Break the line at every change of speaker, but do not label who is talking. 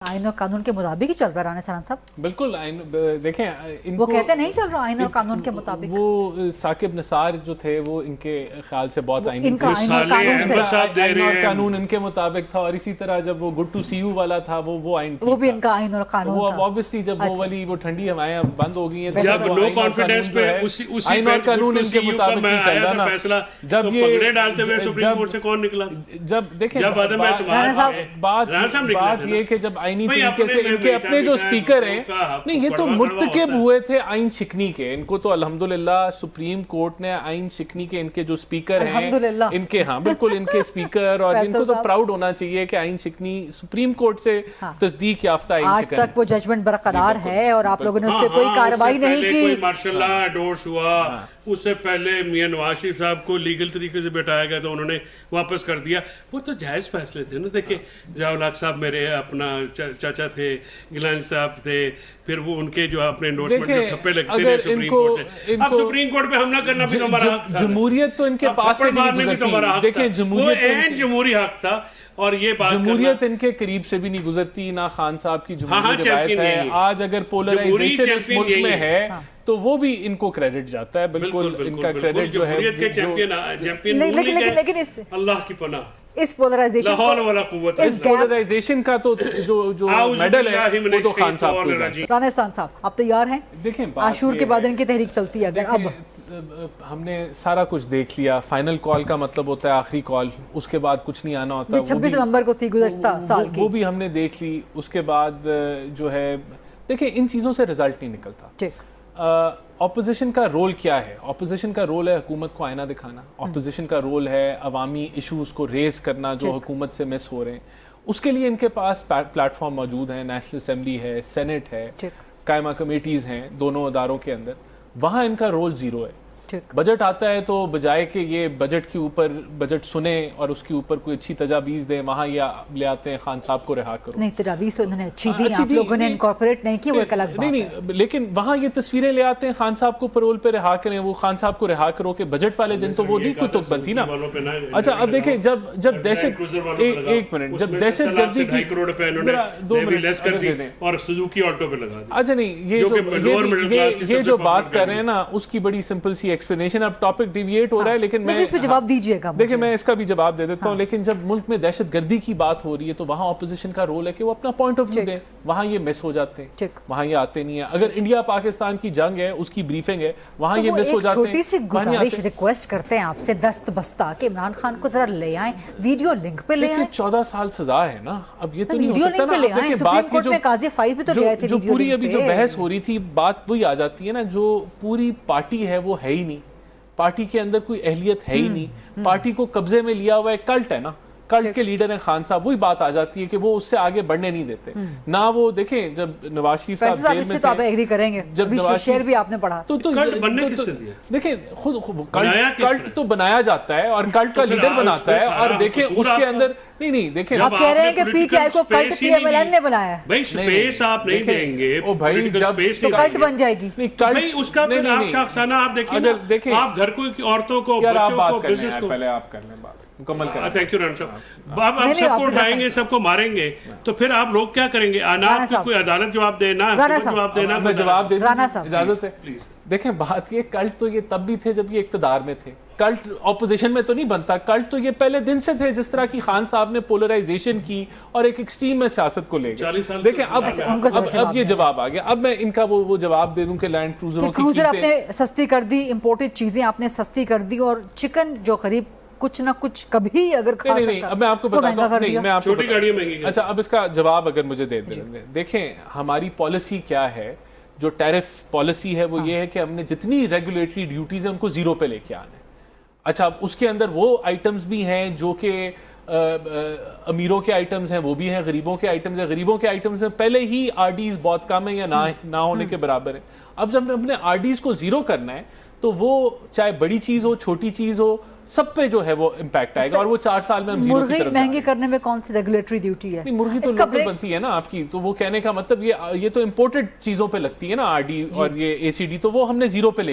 आइन और कानून के मुताबिक ही चल रहा है राना सरान साहब।
बिल्कुल आइन देखें
वो कहते नहीं चल रहा आइन और कानून के मुताबिक।
वो साकिब निसार जो थे वो इनके ख्याल से बहुत आइन और कानून इनके मुताबिक था, और इसी तरह जब वो गुड टू सी यू वाला था वो आइन
वो भी इनका आइन और कानून
वो
था।
ऑब्वियसली जब वो वाली वो ठंडी हवाएं बंद हो गई हैं
जब नो कॉन्फिडेंस पे उसी
आइन और कानून इनके मुताबिक ही चल रहा ना।
फैसला
जब ये
पगड़े डालते हुए सुप्रीम कोर्ट से कौन निकला?
जब देखें बात ये कि जब आईनी तरीके से इनके अपने जो स्पीकर हैं, नहीं ये तो मुर्तकिब हुए थे आइन शिकनी के। इनको तो अल्हम्दुलिल्लाह सुप्रीम कोर्ट ने आइन शिकनी के इनके जो स्पीकर हैं इनके, हाँ बिल्कुल इनके स्पीकर, और इनको तो प्राउड होना चाहिए कि आइन शिकनी सुप्रीम कोर्ट से तस्दीक याफ्ता आइन
आज तक वो जजमेंट बरकरार है और आप लोगों ने उस पर कोई कार्रवाई नहीं की।
मार्शल लॉ एंडोर्स हुआ, उससे पहले मियां नवाज शरीफ साहब को लीगल तरीके से बैठाया गया तो उन्होंने वापस कर दिया। वो तो जायज़ फैसले थे ना। देखिए ज़ियाउल हक साहब मेरे अपना चाचा थे, गिलानी साहब थे, फिर वो उनके जो अपने एंडोर्समेंट जो ठप्पे लगते थे सुप्रीम कोर्ट से। अब सुप्रीम कोर्ट पे हमला करना भी हमारा हक था।
जमहूरियत तो इनके पास से नहीं गुजरती। देखिए
जमहूरी हक था, और ये बात
जमहूरियत इनके करीब से भी नहीं गुजरती ना। खान साहब की जमहूरियत है। आज अगर पोलराइजेशन इस मुल्क में है तो वो भी इनको क्रेडिट जाता है। बिल्कुल इनका क्रेडिट जो है
लेकिन
अल्लाह की पनाह
इस पोलराइजेशन
का तो जो मेडल है वो तो खान साहब को जाता है।
राना साहब आप तैयार हैं?
देखें
आशूर के बाद इनकी तहरीक चलती है। अगर अब
हमने सारा कुछ देख लिया, फाइनल कॉल का मतलब होता है आखिरी कॉल, उसके बाद कुछ नहीं आना होता।
26 नवंबर को थी गुज़श्ता साल की,
वो भी हमने देख ली। उसके बाद जो है देखिए इन चीज़ों से रिजल्ट नहीं निकलता। ऑपोजिशन का रोल क्या है? ऑपोजिशन का रोल है हुकूमत को आईना दिखाना। ऑपोजिशन का रोल है अवामी इशूज़ को रेज करना जो हुकूमत से मिस हो रहे हैं। उसके लिए इनके पास प्लेटफॉर्म मौजूद है, नेशनल असेंबली है, सेनेट है, कायमा कमेटीज़ हैं दोनों अदारों के अंदर। वहाँ इनका रोल ज़ीरो है। बजट आता है तो बजाय कि ये बजट के ऊपर बजट सुने और उसके ऊपर कोई अच्छी तजावीज़ दें, वहाँ ये ले आते हैं खान साहब को रिहा करो।
नहीं तजावीज़ तो इन्होंने अच्छी दी, आप लोगों ने इनकॉर्पोरेट नहीं की, वो एक अलग बात है।
नहीं लेकिन वहाँ ये तस्वीरें ले आते हैं खान साहब को पैरोल पे रिहा करें, वो खान साहब को रिहा करो कि बजट वाले दिन तो वो नहीं कोई तुक बनती ना। अच्छा अब देखें जब दहशत एक मिनट जब दहशत गर्दी की
2.5 करोड़ और सुजुकी ऑल्टो पे लगा दिया।
अच्छा नहीं ये जो बात कर रहे हैं ना उसकी बड़ी सिंपल सी एक्सप्लेनेशन। अब टॉपिक डिविएट हो रहा है लेकिन मैं
इस पे जवाब दीजिएगा।
देखिए मैं इसका भी जवाब दे देता हूँ। लेकिन जब मुल्क में दहशतगर्दी की बात हो रही है तो वहाँ ऑपोजिशन का रोल है कि वो अपना पॉइंट ऑफ व्यू दें। वहाँ ये मिस हो जाते हैं, वहाँ ये आते नहीं है। अगर इंडिया पाकिस्तान की जंग है, उसकी ब्रीफिंग है, वहाँ ये मिस हो जाते हैं।
छोटी सी गुजारिश रिक्वेस्ट करते हैं आपसे दस्त बस्ता कि इमरान खान को जरा ले आए, वीडियो लिंक पे ले आए।
14 साल सजा है ना, अब ये तो नहीं हो सकता ना।
सुप्रीम कोर्ट में काजी फाइल भी तो ले आए थे।
जो पूरी अभी जो बहस हो रही थी बात वही आ जाती है ना, जो पूरी पार्टी है वो है ही नहीं। पार्टी के अंदर कोई अहलियत है ही नहीं। पार्टी को कब्जे में लिया हुआ एक कल्ट है ना, कल्ट के लीडर हैं खान साहब। वही बात आ जाती है कि वो उससे आगे बढ़ने नहीं देते ना। वो देखें जब नवाज शरीफ साहब जेल में थे,
तो आप एग्री करेंगे, जब शेर भी आपने पढ़ा
तो देखें खुद कल्ट तो बनाया जाता है और कल्ट का लीडर बनाता है। और देखें उसके अंदर नहीं देखें
आप कह रहे हैं कि पीटीआई को कल्ट पीएमएलएन ने बनाया है।
भाई स्पेस आप नहीं देंगे,
ओ भाई जब
तो कल्ट बन जाएगी।
नहीं कल्ट
उसका फिर आप शाखसाना आप देखिए, आप घर को औरतों को बच्चों को बिजनेस को
पहले आप कर लें बात मुकम्मल करें।
थैंक यू राना साहब। आप सबको उठाएंगे, सबको मारेंगे तो फिर आप लोग क्या करेंगे? ना आपकी कोई अदालत जवाब देना, जवाब देना।
मैं जवाब दे
राना साहब
इजाजत है प्लीज। देखें बात ये कल्ट तो ये तब भी थे जब ये इक्तदार में थे। कल्ट ऑपोजिशन में तो नहीं बनता। कल्ट तो ये पहले दिन से थे, जिस तरह की खान साहब ने पोलराइजेशन की और एक एक्सट्रीम में सियासत को ले गए। देखें अब ये जवाब आ गया। अब मैं इनका वो जवाब दे दूं कि लैंड
क्रूजर आपने सस्ती कर दी, इंपोर्टेड चीजें आपने सस्ती कर दी, और चिकन जो करीब कुछ ना कुछ कभी अगर खा
नहीं, अब मैं आपको बताता हूं। नहीं मैं आपको
छोटी गाड़ियां महंगी।
अच्छा अब इसका जवाब अगर मुझे दे दें। देखें हमारी पॉलिसी क्या है, जो टैरिफ पॉलिसी है वो ये है कि हमने जितनी रेगुलेटरी ड्यूटीज है उनको जीरो पे लेके आना है। अच्छा उसके अंदर वो आइटम्स भी हैं जो कि अमीरों के आइटम्स हैं, वो भी हैं, गरीबों के आइटम्स हैं। गरीबों के आइटम्स में पहले ही आरडीज बहुत कम है या ना होने के बराबर है। अब जब अपने आरडीज को जीरो करना है तो वो चाहे बड़ी चीज हो छोटी चीज हो, सब पे जो है वो इम्पैक्ट आएगा। और वो 4 साल में हम जीरो की तरफ
महंगी करने में कौन सी रेगुलेटरी ड्यूटी है?
मुर्गी तो लोकल बनती है ना आपकी, तो वो कहने का मतलब ये तो इम्पोर्टेड चीजों पे लगती है ना आरडी और ये एसीडी, तो वो हमने जीरो पे